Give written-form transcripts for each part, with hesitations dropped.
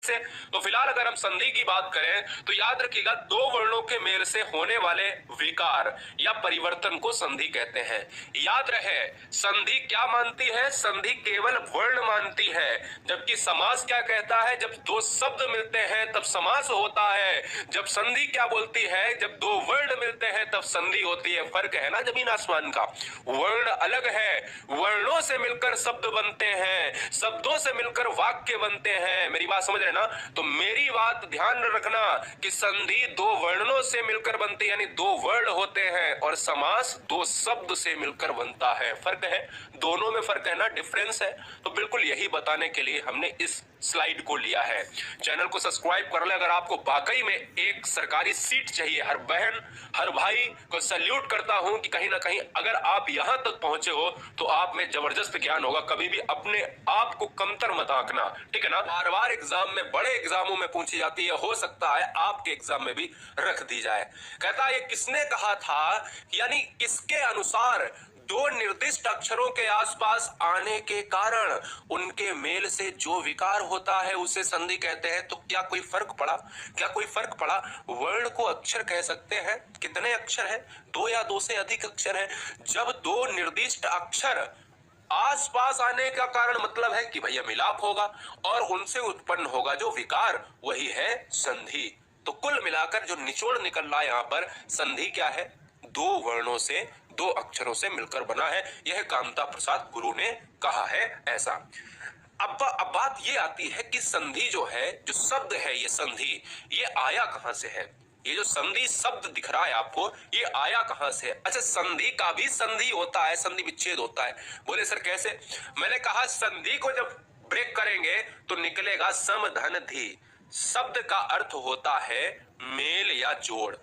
से। तो फिलहाल अगर हम संधि की बात करें तो याद रखिएगा, दो वर्णों के मेल से होने वाले विकार या परिवर्तन को संधि कहते हैं। याद रहे, संधि क्या मानती है? संधि केवल वर्ण मानती है, जबकि समास क्या कहता है? जब दो शब्द मिलते हैं तब समास होता है। जब संधि क्या बोलती है? जब दो वर्ण मिलते हैं तब संधि होती है। फर्क है ना जमीन आसमान का। वर्ण अलग है, वर्णों से मिलकर शब्द बनते हैं, शब्दों से मिलकर वाक्य बनते हैं। मेरी बात समझ रहे ना? तो मेरी बात ध्यान रखना कि संधि दो वर्णों से मिलकर बनती है, यानी दो वर्ण होते हैं, और समास दो शब्द से मिलकर बनता है। फर्क है, दोनों में फर्क है ना, डिफरेंस है। तो बिल्कुल यही बताने के लिए हमने इस स्लाइड को लिया है। चैनल को सब्सक्राइब कर ले अगर आपको वाकई में एक सरकारी सीट चाहिए। हर बहन हर भाई को सैल्यूट करता हूं कि कहीं ना कहीं अगर आप यहां तक पहुंचे हो तो आप में जबरदस्त ज्ञान होगा। कभी भी अपने आप को कमतर मत आंकना, ठीक है ना? बार बार एग्जाम में, बड़े एग्जामों में पूछी जाती है, हो सकता है आपके एग्जाम में भी रख दी जाए। कहता ये किसने कहा था, यानी इसके अनुसार दो निर्दिष्ट अक्षरों के आसपास आने के कारण उनके मेल से जो विकार होता है उसे संधि कहते हैं। तो क्या कोई फर्क पड़ा? क्या कोई फर्क पड़ा? वर्ण को अक्षर कह सकते हैं। कितने अक्षर हैं? दो या दो से अधिक अक्षर हैं। जब दो निर्दिष्ट अक्षर आसपास आने का कारण मतलब है कि भैया मिलाप होगा और उनसे उत्पन्न होगा जो विकार, वही है संधि। तो कुल मिलाकर जो निचोड़ निकल रहा है यहां पर, संधि क्या है? दो वर्णों से, दो अक्षरों से मिलकर बना है। यह कामता प्रसाद गुरु ने कहा है ऐसा। अब बात ये आती है कि संधि जो है, जो शब्द है ये संधि, ये आया कहां से है? ये जो संधि शब्द दिख रहा है आपको, ये आया कहां से? अच्छा, संधि का भी संधि होता है, संधि विच्छेद होता है। बोले सर कैसे? मैंने कहा संधि को जब ब्रेक करेंगे तो निकलेगा सम धन धी। शब्द का अर्थ होता है मेल या जोड़।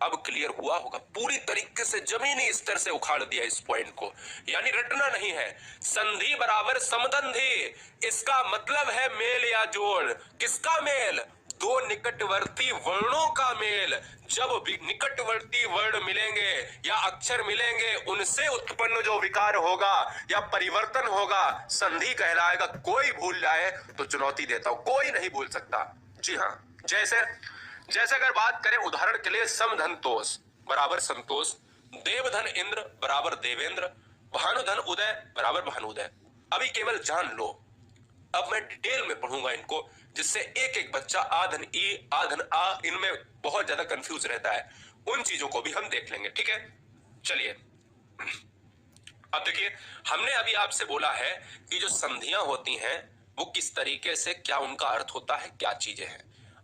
अब क्लियर हुआ होगा, पूरी तरीके से जमीनी स्तर से उखाड़ दिया इस पॉइंट को, यानी रटना नहीं है। संधि बराबर समदंधी, इसका मतलब है मेल या जोड़। किसका मेल? दो निकटवर्ती वर्णों का मेल। जब भी निकटवर्ती वर्ण मिलेंगे या अक्षर मिलेंगे, उनसे उत्पन्न जो विकार होगा या परिवर्तन होगा, संधि कहलाएगा। कोई भूल जाए तो चुनौती देता हूं, कोई नहीं भूल सकता। जी हाँ, जैसे अगर बात करें उदाहरण के लिए, समधन तोष बराबर संतोष, देवधन इंद्र बराबर देवेंद्र, भानुधन उदय बराबर भानुदय। अभी केवल जान लो, अब मैं डिटेल में पढ़ूंगा इनको, जिससे एक एक बच्चा आधन ई आधन आ इनमें बहुत ज्यादा कंफ्यूज रहता है। उन चीजों को भी हम देख लेंगे, ठीक है? चलिए, अब देखिए, हमने अभी आपसे बोला है कि जो संधियां होती हैं वो किस तरीके से, क्या उनका अर्थ होता है, क्या चीजें हैं।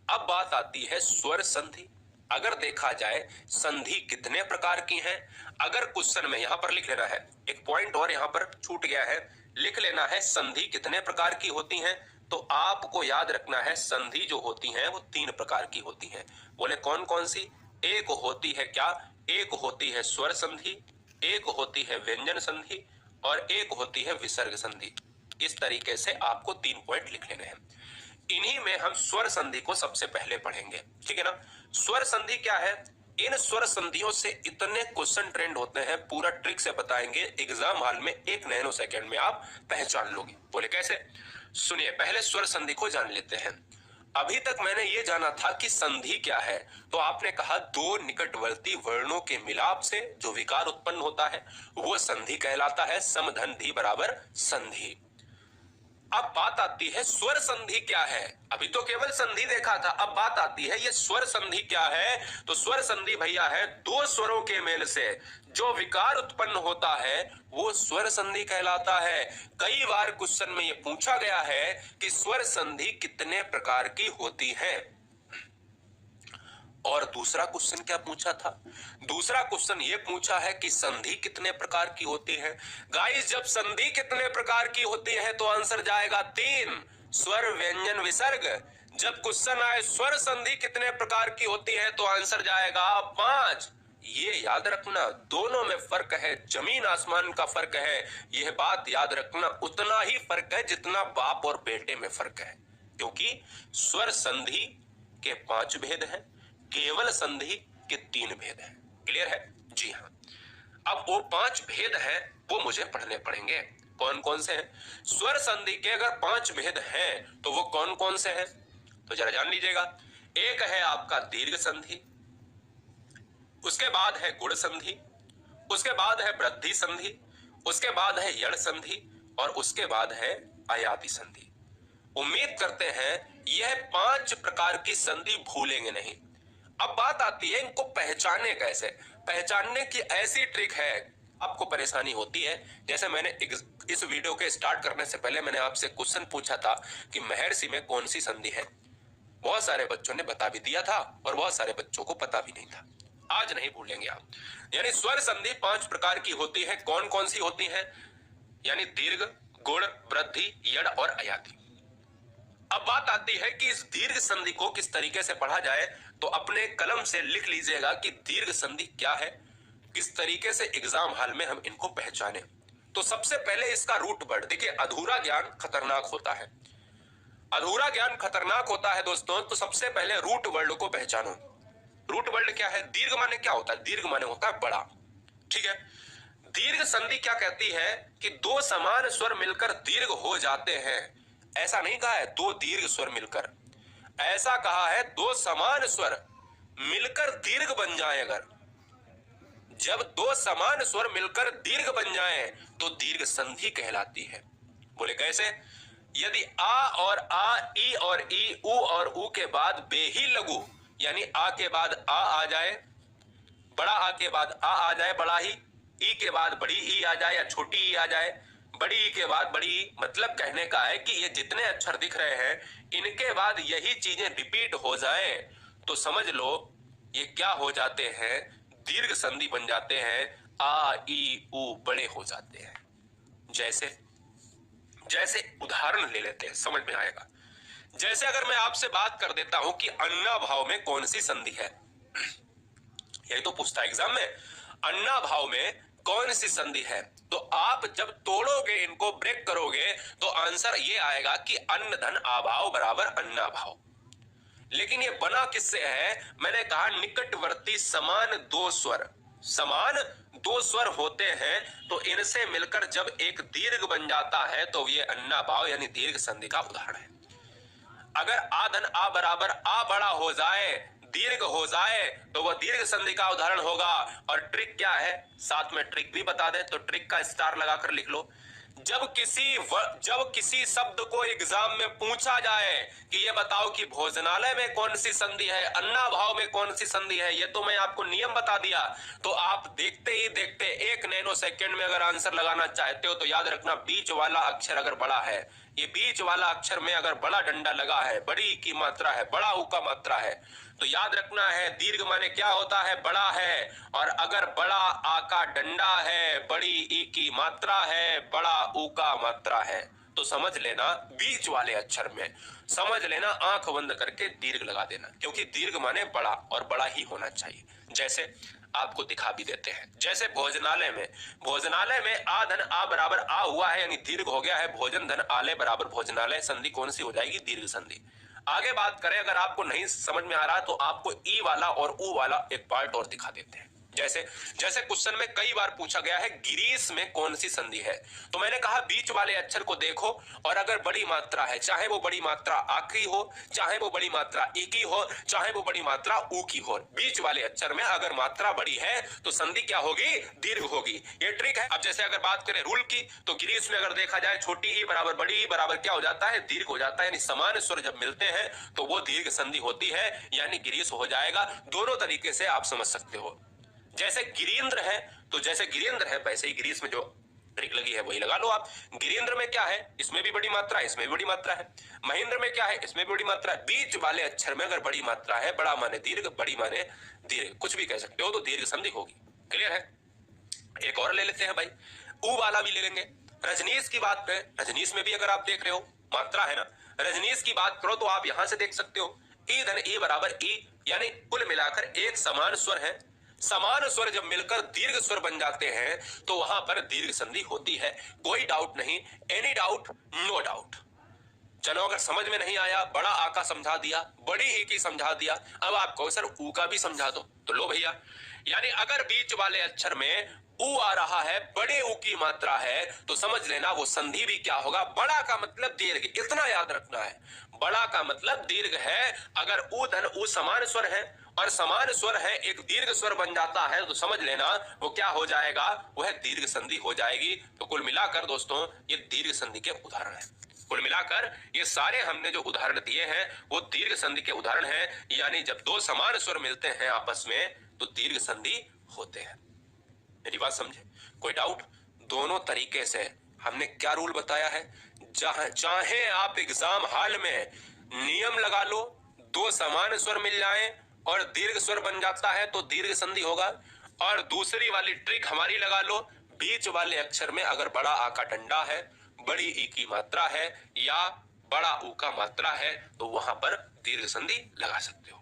अब बात आती है स्वर संधि। अगर देखा जाए संधि कितने प्रकार की हैं, अगर क्वेश्चन में यहां पर लिख लेना है, एक पॉइंट और यहां पर छूट गया है, लिख लेना है संधि कितने प्रकार की होती हैं। तो आपको याद रखना है संधि जो होती हैं वो तीन प्रकार की होती हैं। बोले कौन कौन सी? एक होती है क्या? एक होती है स्वर संधि, एक होती है व्यंजन संधि, और एक होती है विसर्ग संधि। इस तरीके से आपको तीन पॉइंट लिख लेने हैं। इन्हीं में हम स्वर संधि को सबसे पहले पढ़ेंगे, ठीक है ना? स्वर संधि क्या है? इन स्वर संधियों से इतने क्वेश्चन ट्रेंड होते हैं, पूरा ट्रिक से बताएंगे, एग्जाम हॉल में 1 नैनो सेकंड में आप पहचान लोगे। बोले कैसे? सुनिए, पहले स्वर संधि को जान लेते हैं। अभी तक मैंने ये जाना था कि संधि क्या है, तो आपने कहा दो निकटवर्ती वर्णों के मिलाप से जो विकार उत्पन्न होता है वो संधि कहलाता है। समधन धी बराबर संधि। अब बात आती है स्वर संधि क्या है। अभी तो केवल संधि देखा था, अब बात आती है ये स्वर संधि क्या है। तो स्वर संधि भैया है दो स्वरों के मेल से जो विकार उत्पन्न होता है वो स्वर संधि कहलाता है। कई बार क्वेश्चन में ये पूछा गया है कि स्वर संधि कितने प्रकार की होती है। और दूसरा क्वेश्चन क्या पूछा था? दूसरा क्वेश्चन ये पूछा है कि संधि कितने प्रकार की होती है। गाइस, जब संधि कितने प्रकार की होती है तो आंसर जाएगा 3, स्वर व्यंजन विसर्ग। जब क्वेश्चन आए स्वर संधि कितने प्रकार की होती है तो आंसर जाएगा 5। ये याद रखना, दोनों में फर्क है, जमीन आसमान का फर्क है। यह बात याद रखना, उतना ही फर्क है जितना बाप और बेटे में फर्क है, क्योंकि स्वर संधि के 5 भेद हैं, केवल संधि के 3 भेद हैं। क्लियर है? जी हाँ। अब वो 5 भेद हैं वो मुझे पढ़ने पड़ेंगे। कौन कौन से हैं? स्वर संधि के अगर 5 भेद हैं तो वो कौन कौन से हैं? तो जरा जान लीजिएगा। एक है आपका दीर्घ संधि, उसके बाद है गुण संधि, उसके बाद है वृद्धि संधि, उसके बाद है यण संधि और उसके बाद है आयाति संधि। उम्मीद करते हैं यह 5 प्रकार की संधि भूलेंगे नहीं। अब बात आती है इनको पहचाने कैसे। पहचानने की ऐसी ट्रिक है, आपको परेशानी होती है। जैसे मैंने इस वीडियो के स्टार्ट करने से पहले मैंने आपसे क्वेश्चन पूछा था कि महर्षि में कौन सी संधि है। बहुत सारे बच्चों ने बता भी दिया था और बहुत सारे बच्चों को पता भी नहीं था। आज नहीं भूलेंगे आप। यानी स्वर संधि 5 प्रकार की होती है। कौन कौन सी होती है? यानी दीर्घ, गुण, वृद्धि, यण और आयाति। अब बात आती है कि इस दीर्घ संधि को किस तरीके से पढ़ा जाए, तो अपने कलम से लिख लीजिएगा कि दीर्घ संधि क्या है, किस तरीके से एग्जाम हॉल में हम इनको पहचाने। तो सबसे पहले इसका रूट वर्ड देखिए, अधूरा ज्ञान खतरनाक होता है। अधूरा ज्ञान खतरनाक होता है दोस्तों। तो सबसे पहले रूट वर्ड को पहचानो। रूट वर्ड क्या है? दीर्घ माने क्या होता है? दीर्घ माने होता है बड़ा। ठीक है। दीर्घ संधि क्या कहती है कि दो समान स्वर मिलकर दीर्घ हो जाते हैं। ऐसा नहीं कहा है दो दीर्घ स्वर मिलकर, ऐसा कहा है दो समान स्वर मिलकर दीर्घ बन जाए। अगर जब दो समान स्वर मिलकर दीर्घ बन जाए तो दीर्घ संधि कहलाती है। बोले कैसे? यदि आ और आ, ई और ई, उ और उ के बाद बे ही लघु, यानी आ के बाद आ जाए, बड़ा आ के बाद आ जाए बड़ा ही, ई के बाद बड़ी ई आ जाए या छोटी ई आ जाए, बड़ी ई के बाद बड़ी ई। मतलब कहने का है कि ये जितने अक्षर दिख रहे हैं इनके बाद यही चीजें रिपीट हो जाए तो समझ लो ये क्या हो जाते हैं, दीर्घ संधि बन जाते हैं। आ, ई, उ बड़े हो जाते हैं। जैसे जैसे उदाहरण ले लेते हैं, समझ में आएगा। जैसे अगर मैं आपसे बात कर देता हूं कि अन्ना भाव में कौन सी संधि है, यही तो पूछता है एग्जाम में, अन्ना भाव में कौन सी संधि है। तो आप जब तोड़ोगे, इनको ब्रेक करोगे तो आंसर ये आएगा कि अन्न धन आभाव बराबर अन्ना भाव। लेकिन ये बना किससे है? मैंने कहा निकटवर्ती समान दो स्वर, समान दो स्वर होते हैं तो इनसे मिलकर जब एक दीर्घ बन जाता है तो ये अन्ना भाव यानी दीर्घ संधि का उदाहरण है। अगर आ धन आ बराबर आ बड़ा हो जाए, दीर्घ हो जाए तो वह दीर्घ संधि का उदाहरण होगा। और ट्रिक क्या है, साथ में ट्रिक भी बता दे तो ट्रिक का स्टार लगाकर लिख लो। जब किसी शब्द को एग्जाम में पूछा जाए कि ये बताओ कि भोजनालय में कौन सी संधि है, अन्ना भाव में कौन सी संधि है, ये तो मैं आपको नियम बता दिया, तो आप देखते ही देखते 1 नैनो सेकंड में अगर आंसर लगाना चाहते हो तो याद रखना बीच वाला अक्षर अगर बड़ा है, ये बीच वाला अक्षर में अगर बड़ा डंडा लगा है, बड़ी ई की मात्रा है, बड़ा ऊ का मात्रा है, तो याद रखना है दीर्घ माने क्या होता है? बड़ा है। और अगर बड़ा आ का डंडा है, बड़ी ई की मात्रा है, बड़ा ऊ का मात्रा है, तो समझ लेना बीच वाले अक्षर में समझ लेना, आंख बंद करके दीर्घ लगा देना, क्योंकि दीर्घ माने बड़ा और बड़ा ही होना चाहिए। जैसे आपको दिखा भी देते हैं, जैसे भोजनालय में आ धन आ बराबर आ हुआ है यानी दीर्घ हो गया है। भोजन धन आले बराबर भोजनालय, संधि कौन सी हो जाएगी? दीर्घ संधि। आगे बात करें, अगर आपको नहीं समझ में आ रहा तो आपको ई वाला और ऊ वाला एक पार्ट और दिखा देते हैं। जैसे क्वेश्चन में कई बार पूछा गया है गिरीश में कौन सी संधि है, तो मैंने कहा बीच वाले अक्षर को देखो और अगर बड़ी मात्रा है, चाहे वो बड़ी मात्रा आ की हो, चाहे वो बड़ी मात्रा ई की हो, चाहे वो बड़ी मात्रा ऊ की हो, बीच वाले अक्षर में अगर मात्रा बड़ी है तो संधि क्या होगी? दीर्घ होगी। ये ट्रिक है। अब जैसे अगर बात करें रूल की, तो गिरीश में अगर देखा जाए छोटी ई बराबर बड़ी ई बराबर क्या हो जाता है? दीर्घ हो जाता है। यानी समान स्वर जब मिलते हैं तो वो दीर्घ संधि होती है, यानी गिरीश हो जाएगा। दोनों तरीके से आप समझ सकते हो। जैसे गिरीन्द्र है, तो जैसे गिरीन्द्र है वैसे ही गिरीश में जो ट्रिक लगी है वही लगा लो आप। गिरीन्द्र में क्या है? इसमें भी बड़ी मात्रा है, इसमें भी बड़ी मात्रा है। महेंद्र में क्या है? इसमें भी बड़ी मात्रा है। बीच वाले अक्षर में अगर बड़ी मात्रा है, बड़ा माने दीर्घ, बड़ी माने दीर्घ, कुछ भी कह सकते हो, तो दीर्घ संधि होगी। क्लियर है? एक और ले लेते हैं भाई, ऊ वाला भी ले लेंगे। रजनीश की बात करें, रजनीश में भी अगर आप देख रहे हो मात्रा है ना, रजनीश की बात करो तो आप यहां से देख सकते हो ई धन ई बराबर ई, यानी कुल मिलाकर एक समान स्वर है। समान स्वर जब मिलकर दीर्घ स्वर बन जाते हैं तो वहां पर दीर्घ संधि होती है। कोई डाउट नहीं, एनी डाउट? No doubt. चलो अगर समझ में नहीं आया, बड़ा आ का समझा दिया, बड़ी ई की समझा दिया, अब आप कहो सर ऊ का भी समझा दो, तो लो भैया। यानी अगर बीच वाले अक्षर में ऊ आ रहा है, बड़े ऊ की मात्रा है, तो समझ लेना वो संधि भी क्या होगा, बड़ा का मतलब दीर्घ, इतना याद रखना है। बड़ा का मतलब दीर्घ है। अगर ऊ धन ऊ समान स्वर है और समान स्वर है एक दीर्घ स्वर बन जाता है, तो समझ लेना वो क्या हो जाएगा, वह दीर्घ संधि हो जाएगी। तो कुल मिलाकर दोस्तों ये दीर्घ संधि के उदाहरण है। कुल मिलाकर ये सारे हमने जो उदाहरण दिए हैं वो दीर्घ संधि के उदाहरण हैं। यानी जब दो समान स्वर मिलते हैं आपस में तो दीर्घ संधि होते हैं। मेरी बात समझे? कोई डाउट? दोनों तरीके से हमने क्या रूल बताया है, जहां चाहे आप एग्जाम हॉल में नियम लगा लो, दो समान स्वर मिल जाए और दीर्घ स्वर बन जाता है तो दीर्घ संधि होगा। और दूसरी वाली ट्रिक हमारी लगा लो, बीच वाले अक्षर में अगर बड़ा आ का डंडा है, बड़ी ई की मात्रा है या बड़ा ऊ का मात्रा है तो वहां पर दीर्घ संधि लगा सकते हो।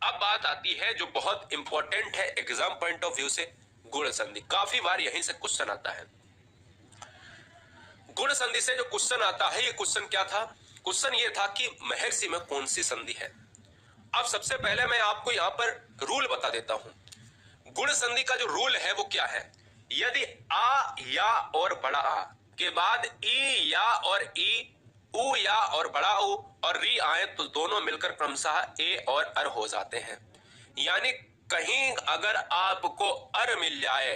अब बात आती है जो बहुत इंपॉर्टेंट है एग्जाम पॉइंट ऑफ व्यू से, गुण संधि। काफी बार यहीं से क्वेश्चन आता है। गुण संधि से जो क्वेश्चन आता है, ये क्वेश्चन क्या था? क्वेश्चन ये था कि महर्षि में कौन सी संधि है। अब सबसे पहले मैं आपको यहां पर रूल बता देता हूं। गुण संधि का जो रूल है वो क्या है, यदि आ या और बड़ा आ के बाद ई या और ई, ऊ या और बड़ा ऊ और री आए तो दोनों मिलकर क्रमशः ए और अर हो जाते हैं। यानी कहीं अगर आपको अर मिल जाए,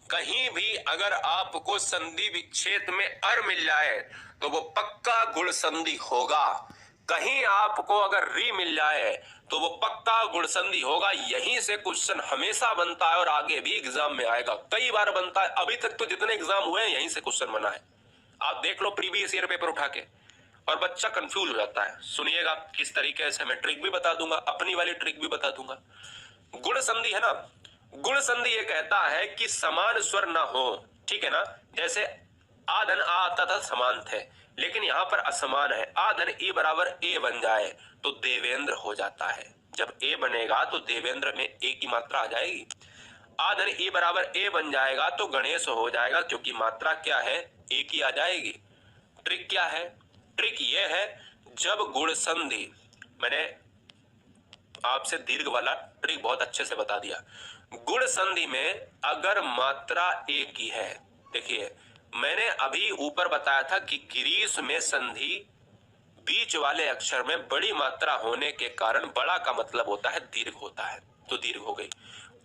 कहीं भी अगर आपको संधि विच्छेद में अर मिल जाए तो वो पक्का गुण संधि होगा। कहीं आपको अगर री मिल जाए तो वो पक्का गुण संधि होगा। यहीं से क्वेश्चन हमेशा बनता है और आगे भी एग्जाम में आएगा, कई बार बनता है। अभी तक तो जितने एग्जाम हुए हैं यहीं से क्वेश्चन बना है। आप देख लो प्रीवियस ईयर पेपर उठा के, और बच्चा कंफ्यूज हो जाता है। सुनिएगा किस तरीके से, मैं ट्रिक भी बता दूंगा, अपनी वाली ट्रिक भी बता दूंगा। गुण संधि है ना, गुण संधि ये कहता है कि समान स्वर ना हो, ठीक है ना। जैसे आधन आ आता था समान थे, लेकिन यहां पर असमान है। आधन ई बराबर ए बन जाए तो देवेंद्र हो जाता है। जब ए बनेगा तो देवेंद्र में ए की मात्रा आ जाएगी। आधन ई बराबर ए बन जाएगा तो गणेश हो जाएगा, क्योंकि मात्रा क्या है, ए की आ जाएगी। ट्रिक क्या है? ट्रिक ये है, जब गुण संधि, मैंने आपसे दीर्घ वाला ट्रिक बहुत अच्छे से बता दिया। गुण संधि में अगर मात्रा ए की है, देखिए मैंने अभी ऊपर बताया था कि गिरीश में संधि बीच वाले अक्षर में बड़ी मात्रा होने के कारण बड़ा का मतलब होता है दीर्घ होता है, तो दीर्घ हो गई।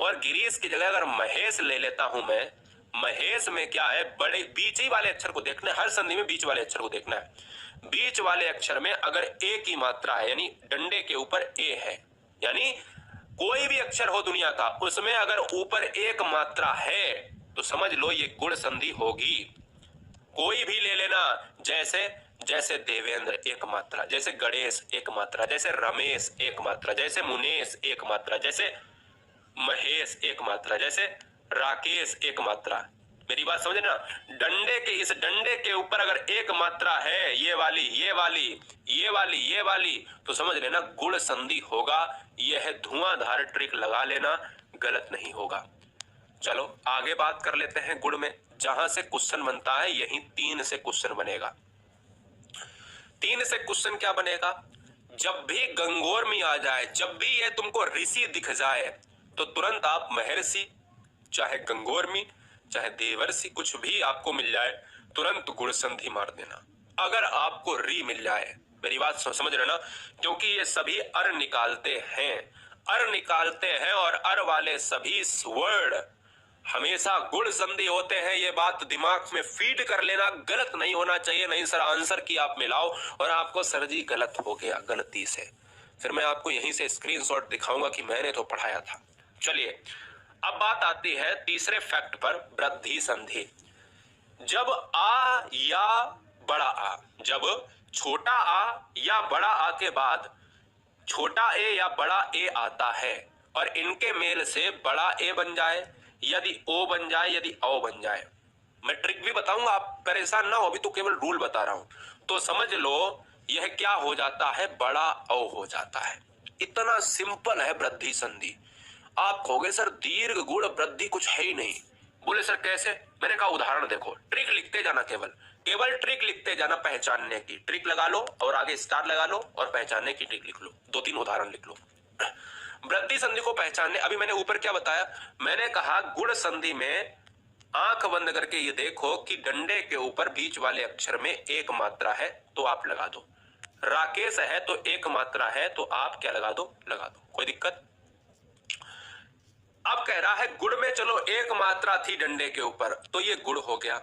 और गिरीश की जगह अगर महेश ले लेता हूं मैं, महेश में क्या है, बड़े बीच ही वाले अक्षर को देखना है। हर संधि में बीच वाले अक्षर को देखना है। बीच वाले अक्षर में अगर ए की मात्रा है, यानी डंडे के ऊपर ए है, यानी कोई भी अक्षर हो दुनिया का, उसमें अगर ऊपर एक मात्रा है तो समझ लो ये गुण संधि होगी। कोई भी ले लेना, जैसे जैसे देवेंद्र एक मात्रा, जैसे गणेश एक मात्रा, जैसे रमेश एक मात्रा, जैसे मुनेश एक मात्रा, जैसे महेश एक मात्रा, जैसे राकेश एक मात्रा। मेरी बात समझे ना, डंडे के इस डंडे के ऊपर अगर एक मात्रा है, ये वाली ये वाली ये वाली ये वाली, तो समझ लेना गुण संधि होगा। यह धुआंधार ट्रिक लगा लेना, गलत नहीं होगा। चलो आगे बात कर लेते हैं गुण में। जहां से क्वेश्चन बनता है यही 3 से क्वेश्चन बनेगा। 3 से क्वेश्चन क्या बनेगा, जब भी गंगोर्मी आ जाए, जब भी ये तुमको ऋषि दिख जाए तो तुरंत आप महर्षि, चाहे गंगोर्मी चाहे देवर्षि, कुछ भी आपको मिल जाए तुरंत गुण संधि मार देना। अगर आपको री मिल जाए, मेरी बात समझ रहे ना, क्योंकि ये सभी अर निकालते हैं, अर निकालते हैं और अर वाले सभी वर्ड हमेशा गुण संधि होते हैं। ये बात दिमाग में फीड कर लेना, गलत नहीं होना चाहिए। नहीं सर आंसर की आप मिलाओ और आपको सर जी गलत हो गया गलती से, फिर मैं आपको यहीं से स्क्रीनशॉट दिखाऊंगा कि मैंने तो पढ़ाया था। चलिए अब बात आती है तीसरे फैक्ट पर, वृद्धि संधि। जब आ या बड़ा आ, जब छोटा आ या बड़ा आ के बाद छोटा ए या बड़ा ए आता है और इनके मेल से बड़ा ए बन जाए, यदि ओ बन जाए, यदि औ बन जाए। मैं ट्रिक भी बताऊंगा, आप परेशान ना हो, अभी तो केवल रूल बता रहा हूं। तो समझ लो यह क्या हो जाता है, बड़ा औ हो जाता है। इतना सिंपल है वृद्धि संधि। आप कहोगे सर दीर्घ गुण वृद्धि कुछ है ही नहीं। बोले सर कैसे? मैंने कहा उदाहरण देखो, ट्रिक लिखते जाना, केवल ट्रिक लिखते जाना। पहचानने की ट्रिक लगा लो और आगे स्टार लगा लो और पहचानने की ट्रिक लिख लो, 2-3 उदाहरण लिख लो। वृद्धि संधि को पहचानने, अभी मैंने ऊपर क्या बताया, मैंने कहा गुण संधि में आंख बंद करके ये देखो कि डंडे के ऊपर बीच वाले अक्षर में एक मात्रा है तो आप लगा दो, राकेश है तो एक मात्रा है तो आप क्या लगा दो, लगा दो, कोई दिक्कत। अब कह रहा है गुण में चलो एक मात्रा थी डंडे के ऊपर तो ये गुण हो गया,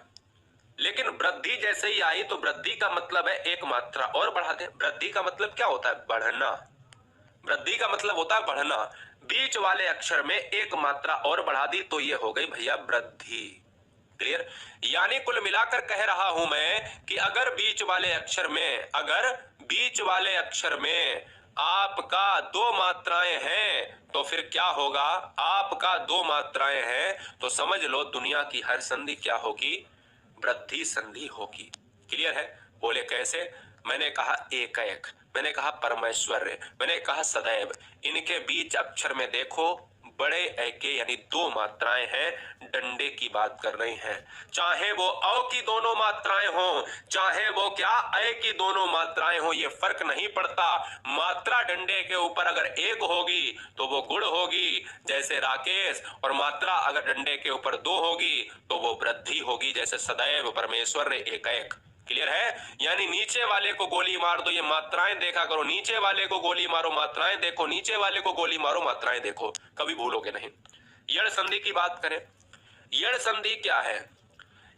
लेकिन वृद्धि जैसे ही आई तो वृद्धि का मतलब है एक मात्रा और बढ़ा दे। वृद्धि का मतलब क्या होता है, बढ़ना। वृद्धि का मतलब होता है बढ़ना, बीच वाले अक्षर में एक मात्रा और बढ़ा दी तो ये हो गई भैया वृद्धि। क्लियर? यानी कुल मिलाकर कह रहा हूं मैं कि अगर बीच वाले अक्षर में, अगर बीच वाले अक्षर में आपका दो मात्राएं हैं तो फिर क्या होगा, आपका दो मात्राएं हैं तो समझ लो दुनिया की हर संधि क्या होगी, वृद्धि संधि होगी। क्लियर है? बोले कैसे? मैंने कहा एक एक, मैंने कहा परमेश्वर, मैंने कहा सदैव, इनके बीच अक्षर में देखो बड़े ए के यानी दो मात्राएं हैं, डंडे की बात कर रही हैं। चाहे वो अ की दोनों मात्राएं हो, चाहे वो क्या ए की दोनों मात्राएं हो, ये फर्क नहीं पड़ता। मात्रा डंडे के ऊपर अगर एक होगी तो वो गुण होगी जैसे राकेश, और मात्रा अगर डंडे के ऊपर दो होगी तो वो वृद्धि होगी जैसे सदैव, परमेश्वर, एक एक। क्लियर है? यानी नीचे वाले को गोली मार दो, ये मात्राएं देखा करो, नीचे वाले को गोली मारो, मात्राएं देखो, नीचे वाले को गोली मारो, मात्राएं देखो, कभी भूलोगे नहीं। यड़ संधि की बात करें, यड़ संधि क्या है?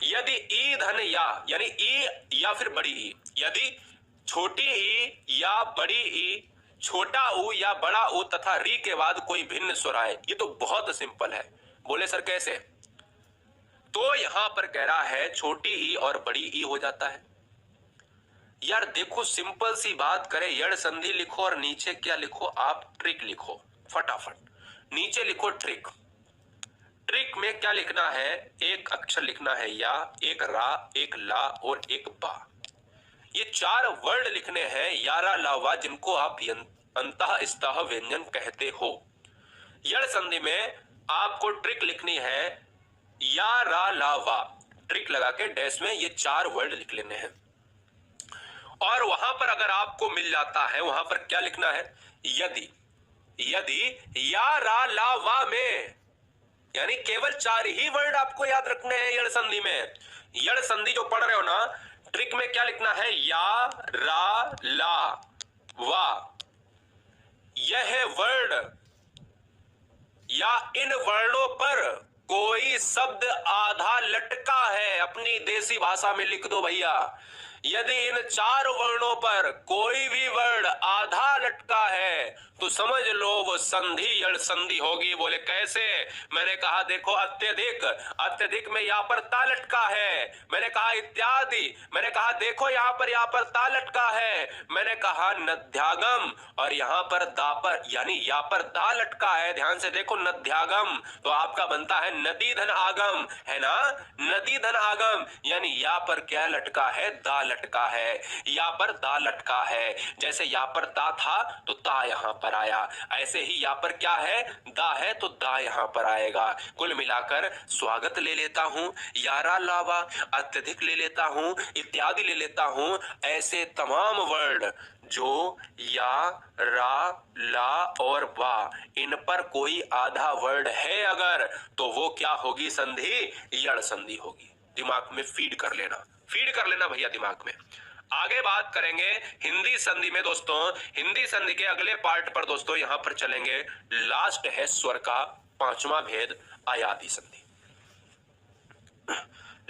यदि ई धन या, यानी ई या फिर बड़ी ई, यदि छोटी ई या बड़ी ई, छोटा ऊ या बड़ा ऊ तथा री के बाद कोई भिन्न स्वर आए, ये तो बहुत सिंपल है। बोले सर कैसे? तो यहां पर कह रहा है छोटी ई और बड़ी ई हो जाता है। यार देखो सिंपल सी बात करें, यड़ संधि लिखो और नीचे क्या लिखो, आप ट्रिक लिखो फटाफट। नीचे लिखो ट्रिक। ट्रिक में क्या लिखना है, एक अक्षर लिखना है या, एक रा, एक ला और एक बा। ये चार वर्ड लिखने हैं, यारा लावा, जिनको आप अंतः स्तः व्यंजन कहते हो। यड़ संधि में आपको ट्रिक लिखनी है या रा ला वा, ट्रिक लगा के डैश में ये चार वर्ड लिख लेने हैं। और वहां पर अगर आपको मिल जाता है, वहां पर क्या लिखना है, यदि, यदि या रा ला वा में, यानी केवल चार ही वर्ड आपको याद रखने हैं यड़ संधि में। यड़ संधि जो पढ़ रहे हो ना, ट्रिक में क्या लिखना है, या रा ला वा। यह वर्ड या इन वर्णों पर कोई शब्द आधा लटका है, अपनी देसी भाषा में लिख दो भैया। यदि इन चार वर्णों पर कोई भी वर्ड आधा लटका है तो समझ लो वो संधि यड़ संधि होगी। बोले कैसे? मैंने कहा देखो अत्यधिक, अत्यधिक में यहां पर ता लटका है, मैंने कहा इत्यादि, मैंने कहा देखो यहां पर ता लटका है, मैंने कहा नध्यागम, और यहां पर दा पर यानी या पर दा लटका है, ध्यान से देखो नध्यागम, तो आपका बनता है नदी धन आगम, है ना, नदी धन आगम, यानी या पर क्या लटका है, दा लटका है, या पर दा लटका है। जैसे या पर ता था तो ता यहां पर आया, ऐसे ही या पर क्या है, दा है तो दा यहां पर आएगा। कुल मिलाकर स्वागत ले लेता हूं, यारा लावा, अत्यधिक ले लेता हूं, इत्यादि ले लेता हूं, ऐसे तमाम वर्ड जो या रा ला और वा, इन पर कोई आधा वर्ड है अगर, तो वो क्या होगी, संधि यड़ संधि होगी। दिमाग में फीड कर लेना, फीड कर लेना भैया दिमाग में। आगे बात करेंगे हिंदी संधि में दोस्तों। हिंदी संधि के अगले पार्ट पर दोस्तों यहां पर चलेंगे। लास्ट है स्वर का पांचवा भेद, आयादी संधि।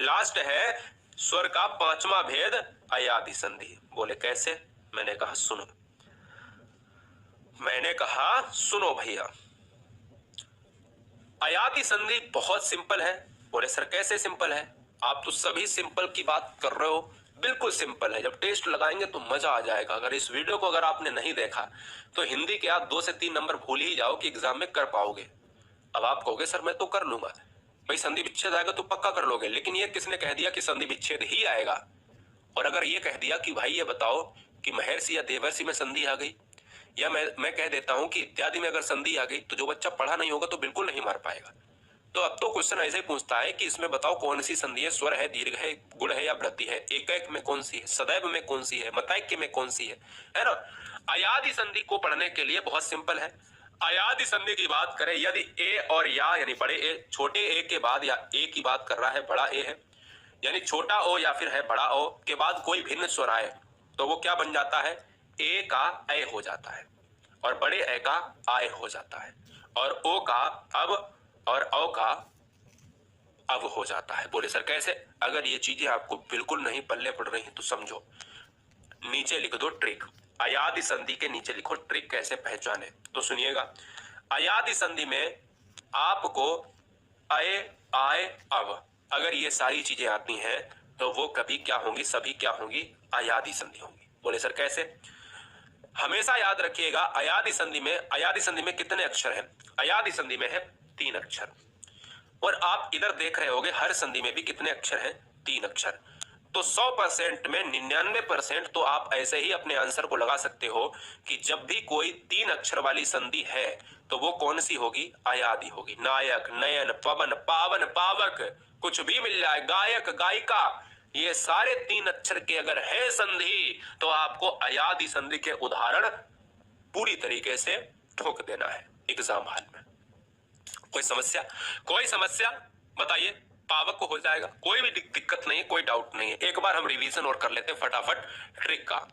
लास्ट है स्वर का पांचवा भेद, आयादी संधि। बोले कैसे? मैंने कहा सुनो, मैंने कहा सुनो भैया। आयादी संधि बहुत सिंपल है। बोले सर कैसे सिंपल है? आप तो सभी सिंपल की बात कर रहे हो, बिल्कुल सिंपल है। जब टेस्ट लगाएंगे तो मजा आ जाएगा। अगर इस वीडियो को अगर आपने नहीं देखा तो हिंदी के आप 2 से 3 नंबर भूल ही जाओ कि एग्जाम में कर पाओगे। अब आप कहोगे सर मैं तो कर लूंगा, भाई संधि विच्छेद आएगा तो पक्का कर लोगे, लेकिन ये किसने कह दिया कि संधि विच्छेद ही आएगा? और अगर ये कह दिया कि भाई ये बताओ कि महर्षि या देवर्षि में संधि आ गई, या मैं कह देता हूं कि इत्यादि में अगर संधि आ गई, तो जो बच्चा पढ़ा नहीं होगा तो बिल्कुल नहीं मार पाएगा। तो अब तो क्वेश्चन ऐसे ही पूछता है कि इसमें बताओ कौन सी संधि है, स्वर है, दीर्घ है, गुण है या वृद्धि है, एक में कौन सी है, सदैव में कौन सी है, मतैक्य में कौन सी है ना। अयादि संधि को पढ़ने के लिए बहुत सिंपल है। अयादि संधि की बात करें, यदि ए और या यानी बड़े ए छोटे ए के बाद, या ए की बात कर रहा है, बड़ा ए है, यानी छोटा ओ या फिर है बड़ा ओ के बाद कोई भिन्न स्वर आए तो वो क्या बन जाता है, ए का ए हो जाता है और बड़े ए का आय हो जाता है और ओ का अब और औ का अब हो जाता है। बोले सर कैसे? अगर ये चीजें आपको बिल्कुल नहीं पल्ले पड़ रही हैं तो समझो, नीचे लिख दो ट्रिक। अयादि संधि के नीचे लिखो ट्रिक कैसे पहचाने, तो सुनिएगा। अयादि संधि में आपको अय आय अब अगर ये सारी चीजें आती हैं तो वो कभी क्या होंगी, सभी क्या होंगी, अयादि संधि होंगी। बोले सर कैसे? हमेशा याद रखिएगा अयादि संधि में कितने अक्षर हैं? अयादि संधि में है 3 अक्षर। और आप इधर देख रहे होगे हर संधि में भी कितने अक्षर हैं, 3 अक्षर। तो 100% में 99% तो आप ऐसे ही अपने आंसर को लगा सकते हो कि जब भी कोई 3 अक्षर वाली संधि है तो वो कौन सी होगी, अयादि होगी। नायक, नयन, पवन, पावन, पावक, कुछ भी मिल जाए, गायक, गायिका, ये सारे 3 अक्षर के अगर है संधि तो आपको अयादि संधि के उदाहरण पूरी तरीके से ठोक देना है एग्जाम हॉल में। कोई समस्या? कोई समस्या बताइए, पावक को हो जाएगा, कोई भी दिक्कत नहीं है, कोई डाउट नहीं है। एक बार हम रिवीजन और कर लेते हैं फटाफट ट्रिक का,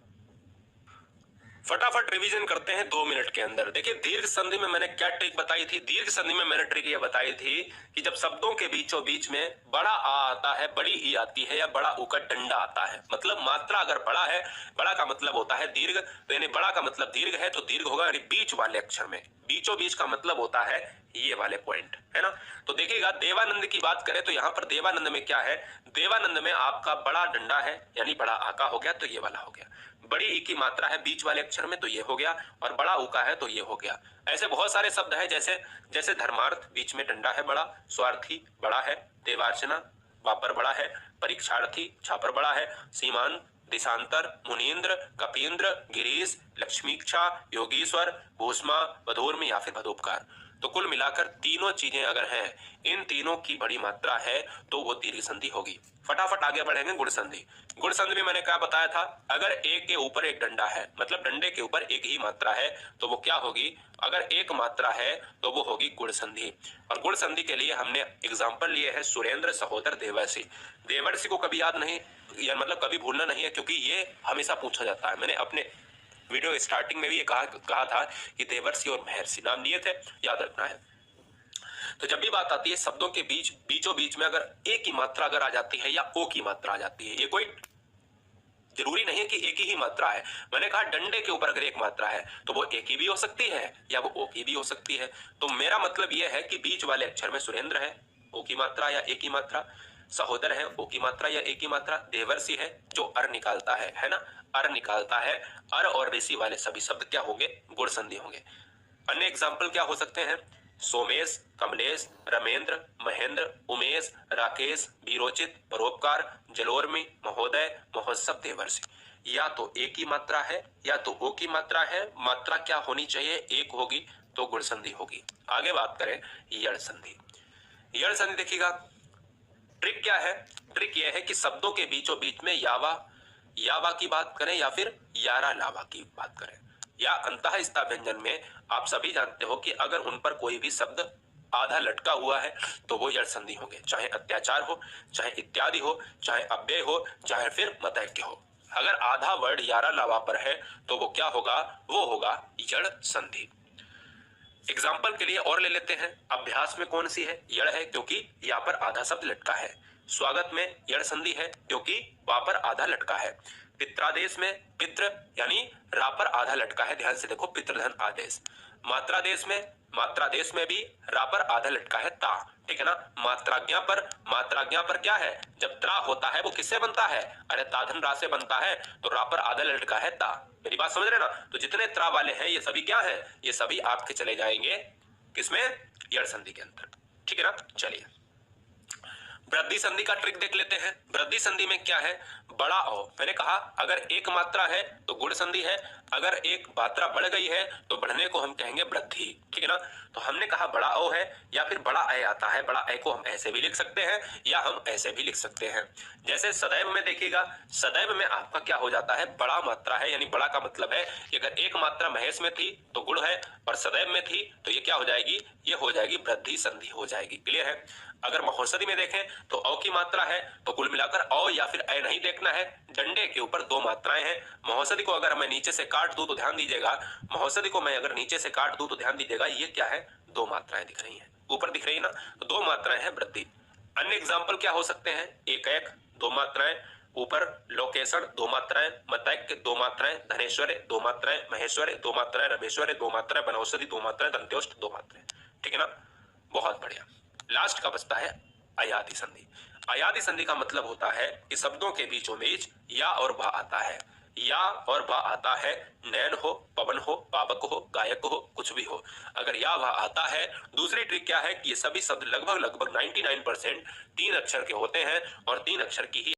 फटाफट रिवीजन करते हैं 2 मिनट के अंदर। देखिए दीर्घ संधि में मैंने क्या ट्रिक बताई थी, दीर्घ संधि में मैंने ट्रिक ये बताई थी कि जब शब्दों के बीचों बीच में बड़ा आ आता है, बड़ी ई आती है या बड़ा ऊ का डंडा आता है, मतलब मात्रा अगर बड़ा है, बड़ा का मतलब होता है दीर्घ, तो यानी बड़ा का मतलब दीर्घ है तो दीर्घ होगा यानी बीच वाले अक्षर में, बीचों बीच का मतलब होता है ये वाले पॉइंट, है ना। तो देखिएगा देवानंद की बात करें तो यहाँ पर देवानंद में क्या है, देवानंद में आपका बड़ा डंडा है यानी बड़ा आका हो गया तो ये वाला हो गया, बड़ी ई की मात्रा है बीच वाले अक्षर में तो ये हो गया, और बड़ा ऊ का है तो ये हो गया। ऐसे बहुत सारे शब्द है, जैसे जैसे धर्मार्थ बीच में डंडा है बड़ा, स्वार्थी बड़ा है, देवार्चना वापर बड़ा है, परीक्षार्थी छापर बड़ा है, सीमान, दिशांतर, मुनीन्द्र, कपीन्द्र, गिरीश, लक्ष्मीक्षा, योगीश्वर, भूष्मा, वधूर्म या फिर वधोपकार। तो कुल मिलाकर तीनों चीजें अगर हैं, इन तीनों की बड़ी मात्रा है तो वो दीर्घ संधि होगी। फटाफट आगे बढ़ेंगे गुण संधि। गुण संधि में मैंने क्या बताया था, अगर एक के ऊपर एक डंडा है, मतलब डंडे के ऊपर एक ही मात्रा है तो वो क्या होगी, अगर एक मात्रा है तो वो होगी गुण संधि। और गुण संधि के लिए हमने एग्जाम्पल लिए है सुरेंद्र सहोदर देवर्षि। देवर्षि को कभी याद नहीं, या मतलब कभी भूलना नहीं है, क्योंकि ये हमेशा पूछा जाता है। मैंने अपने वीडियो स्टार्टिंग में भी ये कहा था कि देवर्षि और महर्षि नाम लिए थे, याद रखना है। तो जब भी बात आती है शब्दों के बीचों बीच में अगर ए की मात्रा अगर आ जाती है या ओ की मात्रा आ जाती है, ये कोई जरूरी नहीं है कि एक ही मात्रा है। मैंने कहा डंडे के ऊपर अगर एक मात्रा है तो वो एक ही भी हो सकती है या वो ओ की भी हो सकती है। तो मेरा मतलब ये है कि बीच वाले अक्षर में सुरेंद्र है, ओ की मात्रा या एक ही मात्रा, सहोदर है, ओ की मात्रा या एक ही मात्रा, देवर्षि है जो अर निकालता है ना, अर निकालता है। अर और ऋषि वाले सभी शब्द क्या होंगे, गुण संधि होंगे। अन्य एग्जाम्पल क्या हो सकते हैं, सोमेश, कमलेश, रमेंद्र, महेंद्र, उमेश, राकेश, बीरोचित, परोपकार, जलोर्मी, महोदय, महोत्सव, देवर्षि। या तो एक ही मात्रा है या तो ओ की मात्रा है, मात्रा क्या होनी चाहिए, एक होगी तो गुण संधि होगी। आगे बात करें यण संधि। यण संधि देखिएगा ट्रिक क्या है, ट्रिक यह है कि शब्दों के बीचों बीच में यावा की बात करें या फिर यारा लावा की बात करें, या अंतःस्था व्यंजन में आप सभी जानते हो कि अगर उन पर कोई भी शब्द आधा लटका हुआ है तो वो यण संधि होंगे, चाहे अत्याचार हो, चाहे इत्यादि हो, चाहे अव्यय हो, चाहे फिर मतैक्य हो। अगर आधा वर्ड यारा लावा पर है तो वो क्या होगा, वो होगा यण संधि। एग्जाम्पल के लिए और ले लेते हैं, अभ्यास में कौन सी है, यण है क्योंकि यहाँ पर आधा शब्द लटका है। स्वागत में यण संधि है क्योंकि वहां पर आधा लटका है। पित्रादेश में पित्र यानी रा पर आधा लटका है, ध्यान से देखो, पितृधन आदेश। मात्रादेश में भी रा पर आधा लटका है, ता, ठीक है ना। मात्राज्ञा पर क्या है, जब त्रा होता है वो किससे बनता है, अरे ताधन रा से बनता है, तो रा पर आधा लटका है ता। मेरी बात समझ रहे ना। तो जितने त्रा वाले हैं ये सभी क्या है, ये सभी आपके चले जाएंगे किसमें, यण संधि के अंदर, ठीक है ना। चलिए वृद्धि संधि का ट्रिक देख लेते हैं। वृद्धि संधि में क्या है, बड़ा औ, मैंने कहा अगर एक मात्रा है तो गुण संधि है, अगर एक मात्रा बढ़ गई है तो बढ़ने को हम कहेंगे वृद्धि, ठीक है ना। तो हमने कहा बड़ा ओ है या फिर बड़ा ए आता है, बड़ा ए को हम ऐसे भी लिख सकते हैं या हम ऐसे भी लिख सकते हैं। जैसे सदैव में देखिएगा, सदैव में आपका क्या हो जाता है, बड़ा मात्रा है, यानी बड़ा का मतलब है कि अगर एक मात्रा महेश में थी तो गुण है, और सदैव में थी तो ये क्या हो जाएगी, ये हो जाएगी वृद्धि संधि हो जाएगी। क्लियर है। अगर महोषधि में देखें तो औ की मात्रा है तो कुल मिलाकर औ या फिर ए नहीं देखना है, डंडे के ऊपर दो मात्राएं हैं। महोषधि को अगर मैं नीचे से काट दूं तो ध्यान दीजिएगा, महोषधि को मैं अगर नीचे से काट दूं तो ध्यान दीजिएगा, ये क्या है, दो मात्राएं दिख रही हैं, ऊपर दिख रही है ना, तो दो मात्राएं हैं वृद्धि। अन्य एग्जाम्पल क्या हो सकते हैं, एक एक दो मात्राएं, ऊपर लोकेशन दो मात्राएं, मतैक्य दो मात्राएं, धनेश्वरे दो मात्राएं, महेश्वरे दो मात्राएं, रमेश्वरे दो मात्राएं, बनौषधि दो मात्राएं, दंत्योष्ट दो मात्राएं, ठीक है ना। बहुत बढ़िया। लास्ट का बचता है अयादि संधि। अयादि संधि का मतलब होता है कि शब्दों के बीचों बीच या और भा आता है, या और भा आता है, नैन हो, पवन हो, पावक हो, गायक हो, कुछ भी हो, अगर या भा आता है। दूसरी ट्रिक क्या है कि ये सभी शब्द लगभग 99% तीन अक्षर के होते हैं और तीन अक्षर की ही